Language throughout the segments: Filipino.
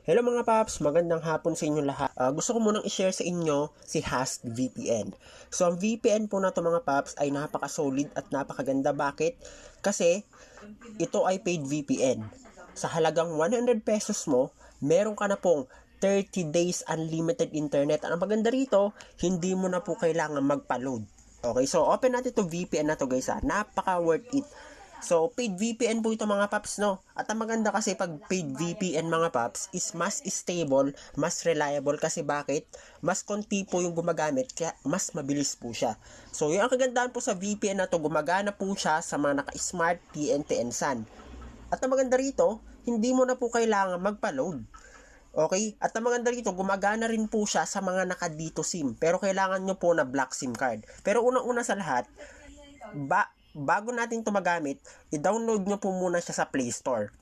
Hello mga paps, magandang hapon sa inyo lahat. Gusto ko munang i-share sa inyo si Hast VPN. So ang VPN po na to mga paps ay napaka-solid at napakaganda. Bakit? Kasi ito ay paid VPN. Sa halagang 100 pesos mo, meron ka na pong 30 days unlimited internet. Ang maganda rito, hindi mo na po kailangan magpa-load. Okay, so open natin to VPN na to guys ha. Napaka worth it. So, paid VPN po ito mga paps, no? At ang maganda kasi pag paid VPN mga paps is mas stable, mas reliable kasi bakit? Mas konti po yung gumagamit kaya mas mabilis po siya. So, yung ang kagandahan po sa VPN na to, gumagana po siya sa mga naka-smart TNT and SAN. At ang maganda rito, hindi mo na po kailangan magpa-load. Okay? At ang maganda rito, gumagana rin po siya sa mga naka-dito SIM. Pero kailangan nyo po na black SIM card. Pero unang-una sa lahat, bago natin ito magamit, i-download nyo po muna siya sa Play Store.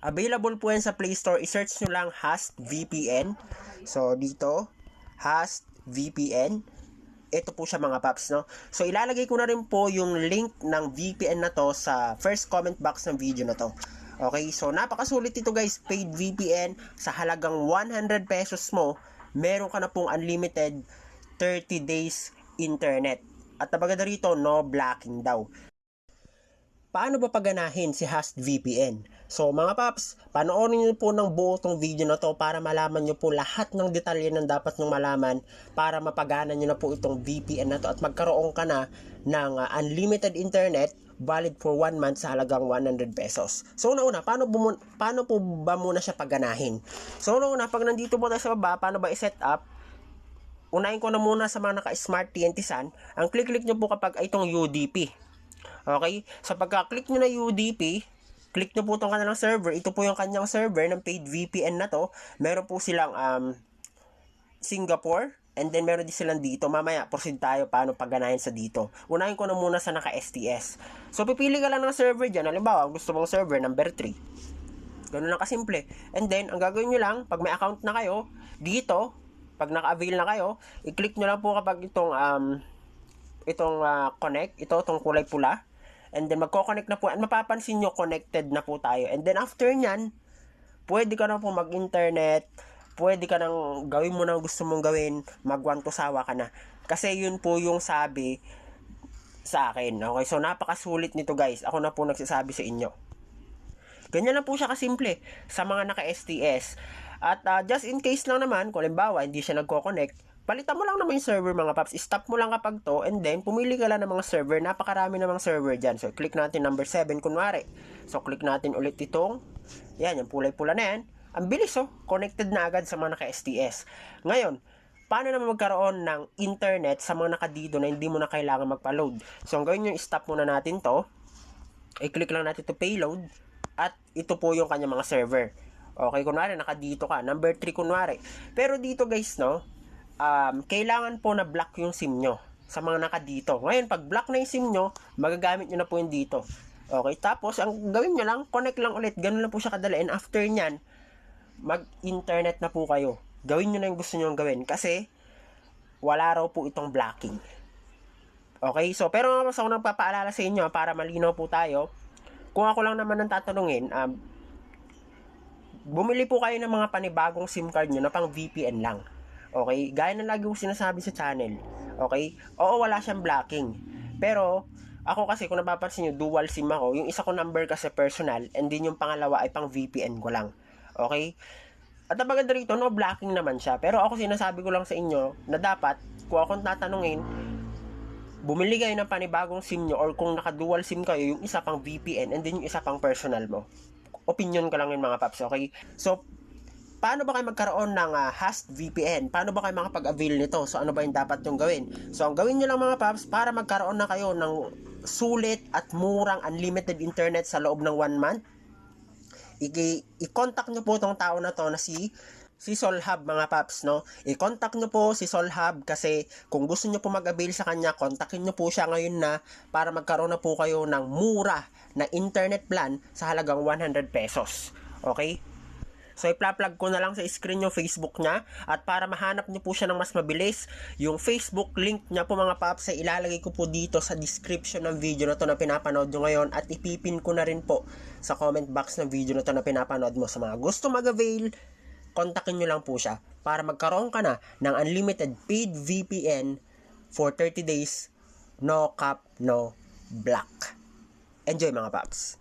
Available po yan sa Play Store. I-search nyo lang Hast VPN. So, dito, Hast VPN. Ito po siya mga paps, no? So, ilalagay ko na rin po yung link ng VPN na to sa first comment box ng video na to. Okay, so napakasulit ito guys. Paid VPN sa halagang 100 pesos mo, meron ka na pong unlimited 30 days internet. At nabaga rito, no blocking daw. Paano ba paganahin si Hast VPN? So mga paps, panoorin nyo po ng buo tong video na to para malaman nyo po lahat ng detalye ng dapat nyong malaman para mapagana nyo na po itong VPN na to at magkaroon ka na ng unlimited internet valid for 1 month sa halagang 100 pesos. So una-una, paano po ba muna siya paganahin? So una-una, pag nandito po tayo sa baba, paano ba i-set up? Unahin ko na muna sa mga naka-smart TNT SAN, ang click-click nyo po kapag itong UDP. Okay? So pagka-click nyo na UDP, click nyo po itong kanilang server. Ito po yung kanyang server ng paid VPN na to. Meron po silang Singapore, and then meron din silang dito. Mamaya, proceed tayo paano pagganahin sa dito. Unahin ko na muna sa naka-STS. So pipili ka lang ng server dyan. Halimbawa, gusto mong server number 3. Ganun lang kasimple. And then, ang gagawin nyo lang, pag may account na kayo, dito, pag naka-avail na kayo, i-click nyo lang po kapag itong connect, itong kulay pula. And then magko-connect na po. At mapapansin nyo, connected na po tayo. And then after nyan, pwede ka na po mag-internet, pwede ka nang gawin mo na gusto mong gawin, magwantosawa ka na. Kasi yun po yung sabi sa akin. Okay, so napakasulit nito guys. Ako na po nagsasabi sa inyo. Ganyan lang po siya kasimple sa mga naka-STS. At just in case lang naman, kung halimbawa hindi siya nagko-connect, palitan mo lang naman yung server mga paps. Stop mo lang kapag to, and then pumili ka lang ng mga server. Napakarami namang server dyan. So click natin number 7 kunwari. So click natin ulit itong, yan, yung pulay-pula na yan. Ang bilis connected na agad sa mga naka-STS. Ngayon, paano naman magkaroon ng internet sa mga nakadito na hindi mo na kailangan magpa-load? So ang gawin nyo, stop muna natin to. I-click lang natin to payload. At ito po yung kanyang mga server. Okay, kunwari, nakadito ka. Number 3 kunwari. Pero dito guys, no, kailangan po na block yung SIM nyo sa mga nakadito. Ngayon, pag block na yung SIM nyo, magagamit nyo na po yung dito. Okay, tapos, ang gawin nyo lang, connect lang ulit. Ganun lang po siya kadali. And after nyan, mag-internet na po kayo. Gawin nyo na yung gusto nyo gawin. Kasi, wala raw po itong blocking. Okay, so, pero mas ako nagpapaalala sa inyo, para malinaw po tayo, kung ako lang naman ang tatanungin, bumili po kayo ng mga panibagong SIM card nyo na pang VPN lang. Okay? Gaya na lagi ko sinasabi sa channel. Okay? Oo, wala siyang blocking. Pero, ako kasi kung napapansin nyo, dual SIM ako. Yung isa ko number kasi personal, and then yung pangalawa ay pang VPN ko lang. Okay? At ang maganda rito, no blocking naman siya. Pero ako sinasabi ko lang sa inyo na dapat, kung akong tatanungin, bumili kayo ng panibagong SIM nyo, or kung naka-dual SIM kayo, yung isa pang VPN, and then yung isa pang personal mo. Opinion ko lang yun mga paps, okay? So, paano ba kayo magkaroon ng Hast VPN? Paano ba kayo makapag-avail nito? So, ano ba yung dapat yung gawin? So, ang gawin nyo lang mga paps, para magkaroon na kayo ng sulit at murang unlimited internet sa loob ng 1 month, i-contact nyo po itong tao na to na si Solhub mga paps, no? I-contact nyo po si Solhub kasi kung gusto nyo po mag-avail sa kanya, kontakin nyo po siya ngayon na para magkaroon na po kayo ng mura na internet plan sa halagang 100 pesos. Okay? So, ipla-plug ko na lang sa screen yung Facebook niya. At para mahanap niyo po siya ng mas mabilis, yung Facebook link niya po mga paps ay ilalagay ko po dito sa description ng video na to na pinapanood nyo ngayon. At ipipin ko na rin po sa comment box ng video na to na pinapanood mo sa mga gusto mag-avail kontakin nyo lang po siya para magkaroon ka na ng unlimited paid VPN for 30 days, no cap, no block. Enjoy mga paps!